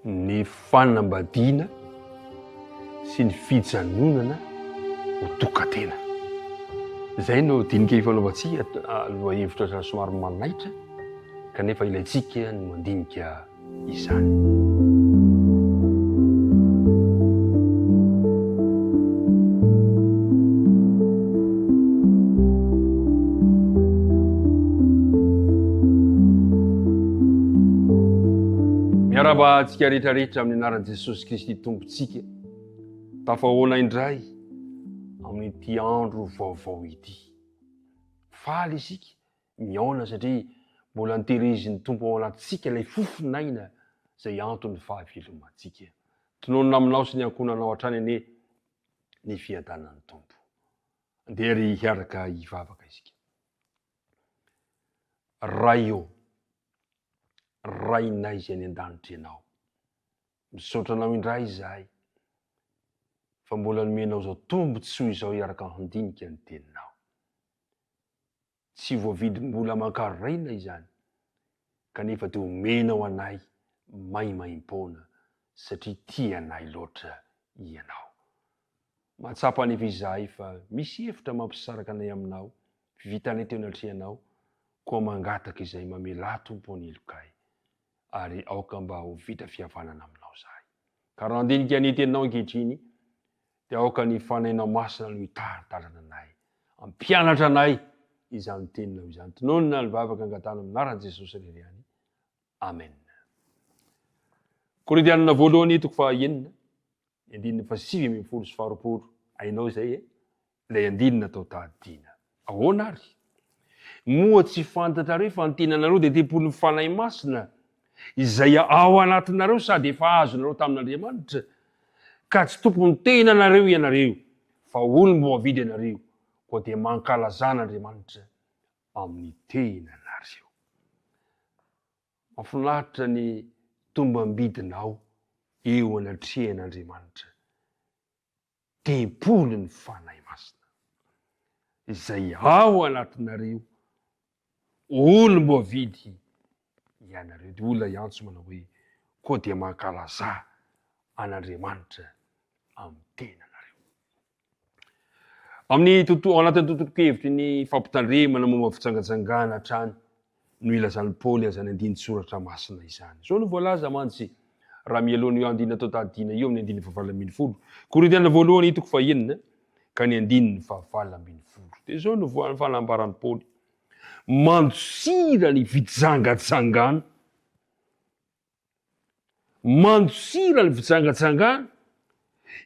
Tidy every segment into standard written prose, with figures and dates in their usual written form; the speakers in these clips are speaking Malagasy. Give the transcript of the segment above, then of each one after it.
ny fanambadiana sy ny fijanonana ho tokantena. Izay no dinika ifanaovantsika aloha hevitra somary manaitra kanefa ilayntsika ny mandinika izany. Miaraba antsika rehetrarehetra amin'ny anaran'i Jesosy Kristy tompontsika, tafahoana indray amin'ity andro vaovao ity. Faly isika miaona satria mbola nitehiriziny Tompo ao anatintsika ilay fofinaina izay antony fahavelomantsika. Tononona aminao sy ny ankonanao hatrany anie ny fiadanan'ny Tompo. Andeha ry hiaraka hivavaka isika. Ray rainay izay any an-danitra ianao, misaotra anao indray izahay fa mbola nomenao izao tombon-tsoa izao hiaraka handinika ny teninao. Tsy voavidim-bola aman-karaina izany kanefa dia omenao anay maimaim-poana satria tianay loatra ianao. Mahatsapa anefa izahay fa misy hevitra mampisaraka anay aminao, vitanay teo anatrehanao, koa mangataka izay mamela Tompo ny elokay ary aoka mba ho vita fihavanana aminao izahay. Ka raha andinika ny teninao ankehitriny dia aoka ny fanainao masina no hitaritarana anay, ampianatra anay izany teninao izany. Tononona ny vavaka angatana aminaran'i Jesosy reriany. Amen. Korintianina voalohany toko fahaenina, andinina fahasivy amby folo sy faharoapolo. Ainao izay ilay andinina tao tahadina. Ahoana ary? Moa tsy fantatrareo fa ny tenanareo dia tempolon'ny fanahy masina izay ao anatinareo sady efa azonareo tamin'Andriamanitra, ka tsy tompony tenanareo ianareo fa olom-boavidy ianareo, koa dia mankalazan'Andriamanitra amin'ny tenanareo. Mahafinaritra ny tombam-bidinao eo anatrehan'Andriamanitra, tempolon'ny fanahy masina izay ao anatinareo, olom-boavidy ianareo. Dia olona iantso manao hoe koa dia mankalaza an'Andriamanitra amin'ny tenanareo. Amin'ny ao anatin'ny tontolo-kevitry ny fampitandremana momba fitsangatsangana hatrany no ilazan'i Paoly azany andiny soratra masina izany. Zao no voalaza mantsy raha mialohan'io andinina tao tahadina io amin'ny andininy fahavalo ambin'ny folo. Korintianina voalohany toko fahaenina ka ny andininy fahavalo ambin'ny folo. Dia zao no fanambaran'i Paoly. Mandosira ny fitsangatsangana, mandosira ny fitsangatsangana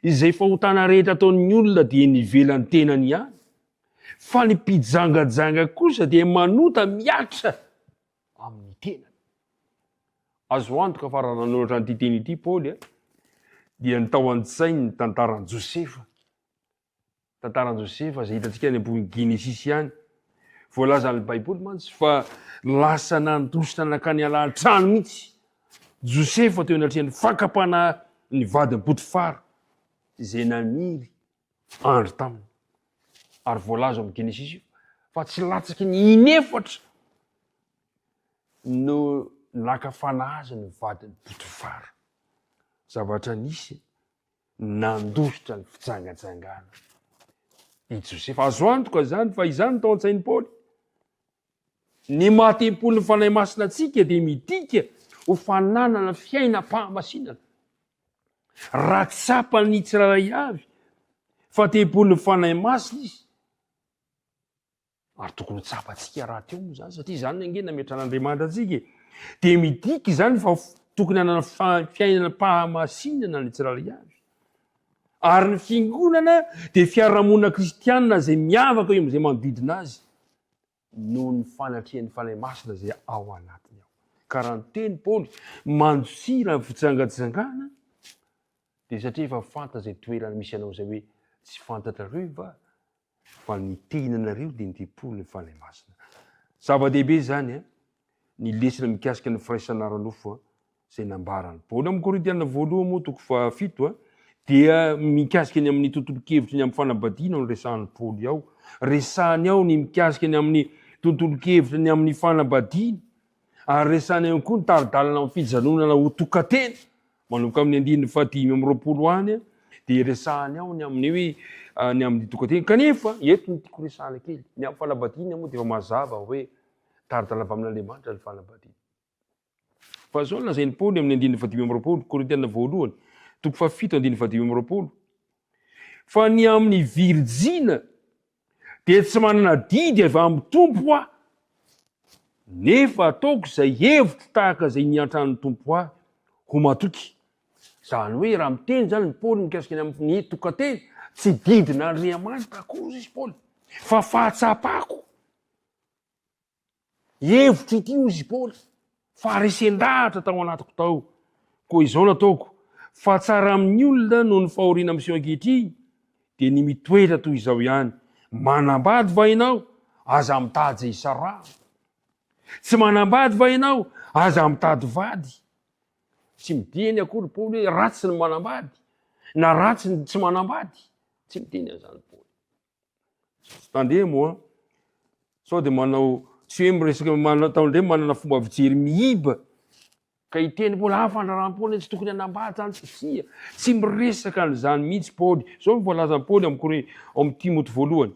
izay fahotana rehetra ataon'ny olona dia nivelan'ny tenany ihany, fa ny mpijangajanga kosa dia manota miatra amin'ny tenany. Azo antoka fa raha nanoratra an'ity teny ity Paoly dia ny tao an-tsainy ny tantaran'i Josefa. Tantaran'i Josefa izay hitantsika any ambony Genesisy ihany. Voalazan'ny Baiboly mantsy fa lasa nandositra nakany ala-trano mihitsy Josefa teo anatrehan'ny fakapana ny vadiny Potifara izay namiry andro taminy. Ary voalaza amin'ny Genesisy fa tsy latsaky ny inefatra no nakafana azy ny vadiny Potifara. Zavatra nisy nandositra ny fitsangatsangana i Josefa. Azo antoka zany fa izany tao an-tsain'i Paoly. Ny mahatempolon'ny fanahy masina antsika dia midika ho fananana fiainam-pahamasinana. Raha tsapa ny tsirairay avy fa tempolon'ny fanahy masina izy, ary tokony tsapantsika raha teo moa zany satria izany ange nametran'Andriamanitra antsika. Dia midika izany fa tokony hanana fiainam-pahamasinana ny tsirairay avy. Ary ny fiangonana dia fiarahamonina kristianina izay miavaka eo amin'izay manodidina azy noho ny fanatrehan'ny fanahy masina izay ao anatiny ao. Ka raha ny teny Paoly mandosira ny fitsangatsangana dia satria efa fanta izay toerana misy anao izay hoe tsy fantatrareo va fa ny tenanareo dia ny tempolon'ny fanahy masina. Zava-dehibe zany ny lesona mikasika ny firaisana ara-nofo izay nambarany Paoly amin'ny Korintianina voalohany moa toko fahafito dia mikasika ny amin'ny tontolo-kevitry ny amin'ny fanambadiana no resahan'ny Paoly ao. Resahany ao ny mikasika ny amin'ny tontolo-kevitry ny amin'ny fanambadiana, ary resahany ihany koa ny taridalana amin'ny fijanonana ho tokantena manomboka amin'ny andininy fahatimy amby roapolo any dia resahany ao ny amin'ny hoe ny amin'ny tokateny kanefa eto ny tiako resahana kely ny amin'ny fanambadiana moa dia efa mazava hoe taridala avy amin'Andriamanitra ny fanambadiana fa zao lazainy Paoly amin'ny andininy fahatimy amby roapolo Korintiana voalohany toko fahafito andininy fahatimy amby roapolo fa ny amin'ny Virjina dia tsy manana didy avy amin'ny tompo aho nefa ataoko izay hevitro tahaka izay niantrano tompo ahy ho matoky. Zany hoe raha miteny zany ny Paoly mikasika amin'ny tokateny tsy didina Andriamanitra akory izy Paoly fa fahatsapako. Hevitro ity izy Paoly fa resendahatra tao anatiko tao. Koa izao nataoko fa tsara amin'ny olona noho ny fahoriana amin'izao ankehitriny dia ny mitoetra toy izao ihany. Manambady va ianao aza mitady isara. Tsy manambady va ianao aza mitady vady. Tsy midiny akory Paoly hoe ratsy ny manambady na ratsy ny tsy manambady. Tsy miteny an'izany Paoly. Tandeha moa sao dia manao tsy hoe miresaka taondray manana fomba fijery mihiba ka hiteny Paoly fandrarahany Paoly tsy tokony hanambady zany satria tsy miresaka an'izany mihitsy Paoly. Zao ny voalazany Paoly amin'ny Timoty voalohany.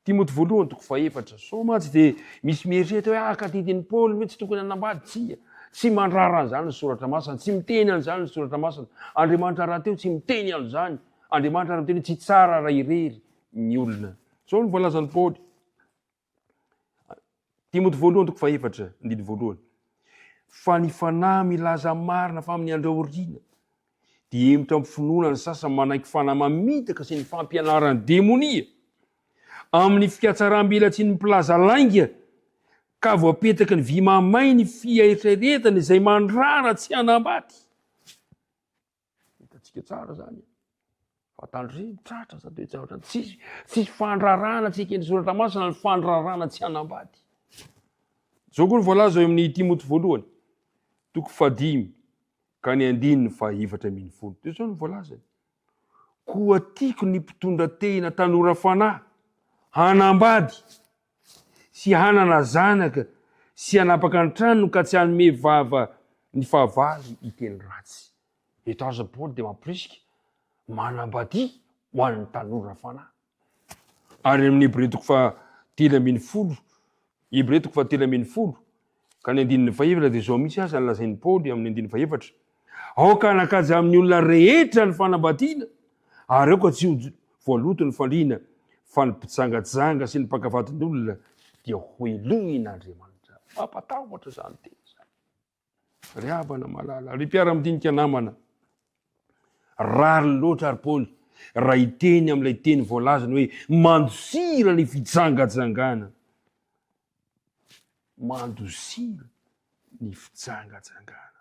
Timoty voalohany toko faefatra. So matsy dia misy mieritreritra hoe kadidin'ny Paoly hoe tsy tokony hanambady tsia. Tsy mandrara an'izany ny soratra masina, tsy miteny an'izany ny soratra masina. Andriamanitra raha teo tsy miteny an'izany. Andriamanitra raha miteny tsy tsara raha irery ny olona. Zao ny voalazany Paoly. Timoty voalohany toko faefatra andiny voalohany. Fa ny fanahy milaza marina fa amin'ny andro aoriana dia emitra amin'ny finoana ny sasany manaiky fanahy mamitaka sy ny fampianarany demonia amin'ny fikatsaram-bila tsy ny mpilaza lainga ka voapetaka ny vy mamay ny fieritreretany izay mandrara tsy hanambady. Hitantsika tsara zany. Fatandry tratra sa toetratra tsy fandrarana tsy eken'ny soratra masina ny fandrarana tsy hanambady. Zao koa ny voalaza amin'ny Timoty voalohany toko fadimy ka ny andininy fahaefatra ambin'ny folo. Dia zao ny voalazany. Koa tiako ny mpitondra tena tanora fanahy hanambady sy hanana zanaka sy hanapaka ny tranony ka tsy hanome vava ny fahavalo hiteny ratsy. Eto aza Paoly dia mampirisika manambady ho an'ny tanora fanahy. Ary amin'ny Hébreu toko fahatelo ambin'ny folo Hébreu toko fahatelo ambin'ny folo ka ny andininy fahaefatra dia zao mihitsy aza lazainy Paoly amin'ny andininy fahaefatra. Aoka hanakaja amin'ny olona rehetra ny fanambadiana ary aoka tsy voaloto ny fandriana fa ny mpitsangajanga sy ny mpakavatin'olona dia hoelohin'Andriamanitra. Mampatahotra zany teny zany. Ry abana malala, ry mpiara-midinika namana, rary loatra ary Paoly raha hiteny amin'ilay teny voalazany hoe mandosira ny fitsangajangana. Mandosira ny fitsangajangana.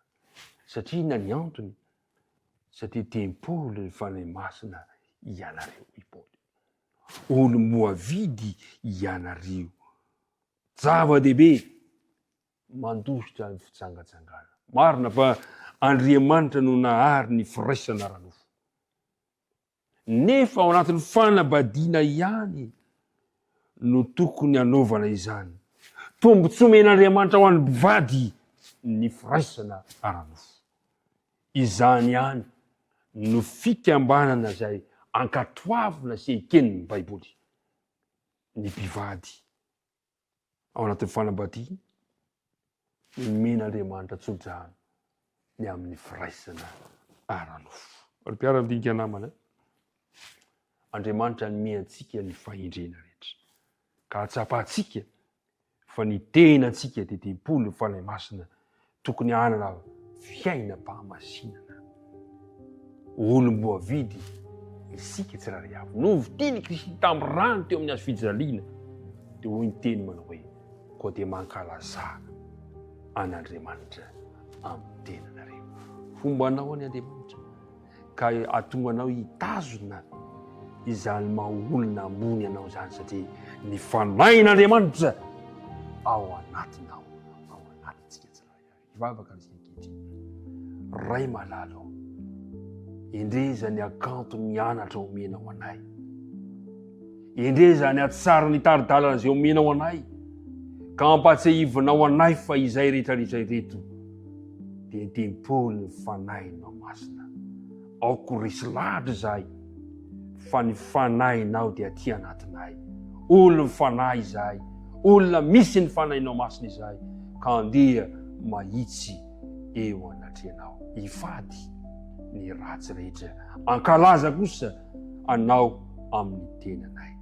Satria na ny antony satria teny Paoly ny fanahy masina ianareo i Paoly. Olo moavidy ianareo. Zava-dehibe mandositra ny fitsangajangana. Marina fa Andriamanitra no nahary ny firaisana ranofo. Nefa ao anatin'ny fanambadiana ihany no tokony hanaovana izany. Tombontsomen'Andriamanitra ho an'ny mpivady ny firaisana ara-nofo. Izany ihany no fikambanana izay ankatoavina sy eken'ny Baiboly. Ny mpivady ao anatin'ny fanambadiana men'Andriamanitra tsodrano ny amin'ny firaisana ara-nofo. Ry mpiara-midinika namana, Andriamanitra nome antsika ny fahendrena rehetra ka hatsapahantsika fa ny tenantsika dia tempoly ny fanahy masina tokony hanana fiainam-pahamasinana. Olo moavidy isika tsirairay avy. Novitiny Kristy tamin'ny rano teo amin'ny hazo fijaliana dia hoy ny teny manao hoe koa dia mankalaza an'Andriamanitra amin'ny tenanareo. Fombanao any Andriamanitra ka atonga anao hitazona izany maha-olona ambony anao zany satria ny fanahin'Andriamanitra ao anatinao, ao anatintsika tsirairay avy. Ivavaka ny ankehitriny. Ray malalo, indreza ny akanto mianatra omenao anay. Indreza ny atsara ny taridalana izay omenao anay ka ampatsiahivinao anay fa izay rehetrarehetra ireto dia tempoly ny fanahinao masina. Aoko resy lahatra zahay fa ny fanahinao dia aty anatinay. Olona mifanahy izahay, olona misy ny fanahinao masina izahay, ka andeha mahitsy eo anatrehanao. Ifady ny ratsy rehetra, ankalaza kosa anao amin'ny tenanay.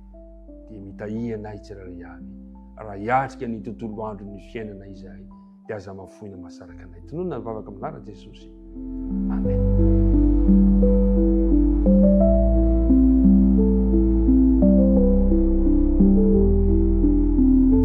Dia mitahianay tsirairay avy. Raha hiatrika ny tontolo andro ny fiainana izahay, dia aza mafoina masaraka anay. Tononona ny vavaka amin'anarana Jesosy. Amen.